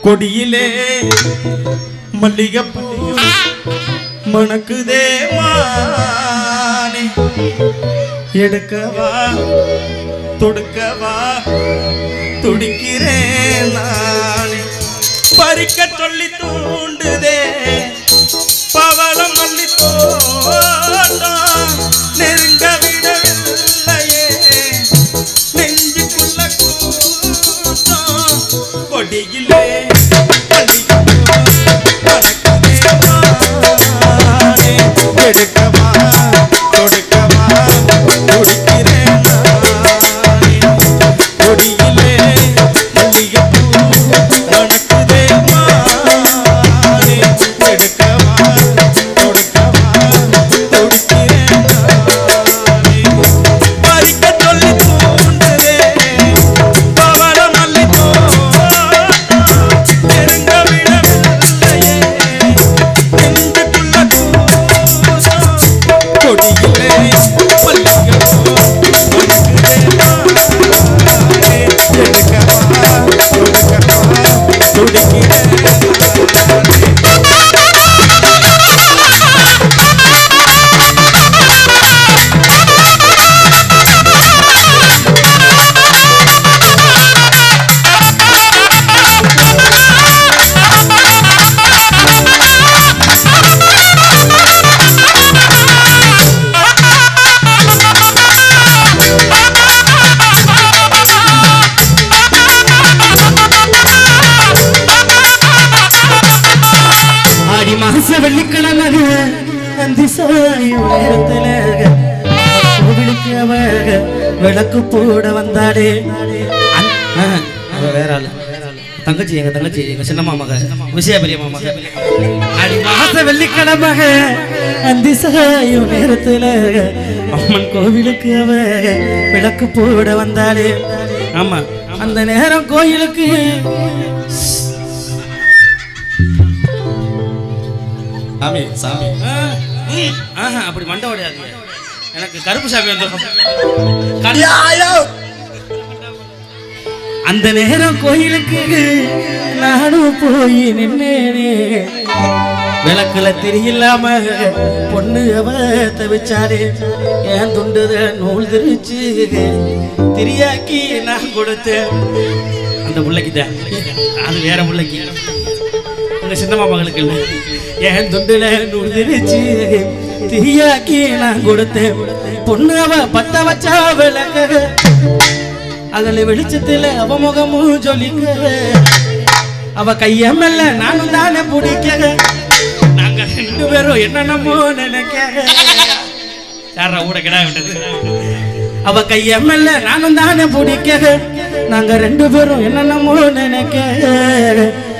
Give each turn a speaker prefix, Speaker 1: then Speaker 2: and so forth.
Speaker 1: கொடியிலே மல்லிகைப்பூ மணக்குதே மானே எடுக்கவா தொடுக்கவா துடிக்கிறேன் நானே பறிக்க சொல்லி தூண்டுதே பவளம் மல்லி தோட்டம் நெருங்க விடவில்லையே நெஞ்சுக்குள்ள கூட்டம் கொடியிலே எடுக்கவா தொடுக்கவா துடிக்கிறேன் நானே கொடியிலே மல்லிகைப்பூ மணக்குதே மானே எடுக்கவா தொடுக்கவா துடிக்கிறேன் நானே பறிக்க சொல்லி தூண்டுதே பவள மல்லி தோட்டம் நெருங்க விடவில்லையே நெஞ்சுக்குள்ள கொடியிலே மல்லிகைப்பூ மணக்குதே மானே எடுக்கவா தொடுக்கவா துடிக்கிறேன் வெள்ளிக்கிழமை கோவிலுக்கு அவ விளக்கு போட வந்தாடே வேற ஆளு தங்கச்சி எங்க சின்னம்மா மக விஷய பெரிய மாமக அடி மாச வெள்ளிக்கிழமை அந்திசாயும் நேரத்துல அம்மன் கோவிலுக்கு அவ விளக்கு போட வந்தாடே ஆமா அந்த நேரம் கோயிலுக்கு சாமி சாமி அப்படி மண்டை ஓடையாது எனக்கு கருப்பு சாமி வந்து அந்த நேரம் கோயிலுக்கு நானும் போய் நின்னேனே விளக்குல திரியில்லாம பொண்ணு அவ தவிச்சாரே ஏன் துண்டுத நூல் திரிச்சு திரியாக்கி நான் கொடுத்தேன் அந்த பிள்ளைக்குதான் அது வேற பிள்ளைக்கு எங்க சின்னம்மா மகளுக்கு இல்லை என் துண்டுல நூல் திரிச்சு திரியாக்கி நான் கொடுத்தேன் பொண்ணு அவ பத்த வச்சா விளக்க அதுல வெளிச்சத்துல அவ முகமும் ஜொலிக்க அவ கைய மெல்ல நானும் தானே பிடிக்க நாங்க ரெண்டு பேரும் என்னென்னமோ நினைக்க யாரா ஊட கிடா விட்டது அவ கைய மெல்ல நானும் தானே பிடிக்க நாங்க ரெண்டு பேரும் என்னென்னமோ நினைக்க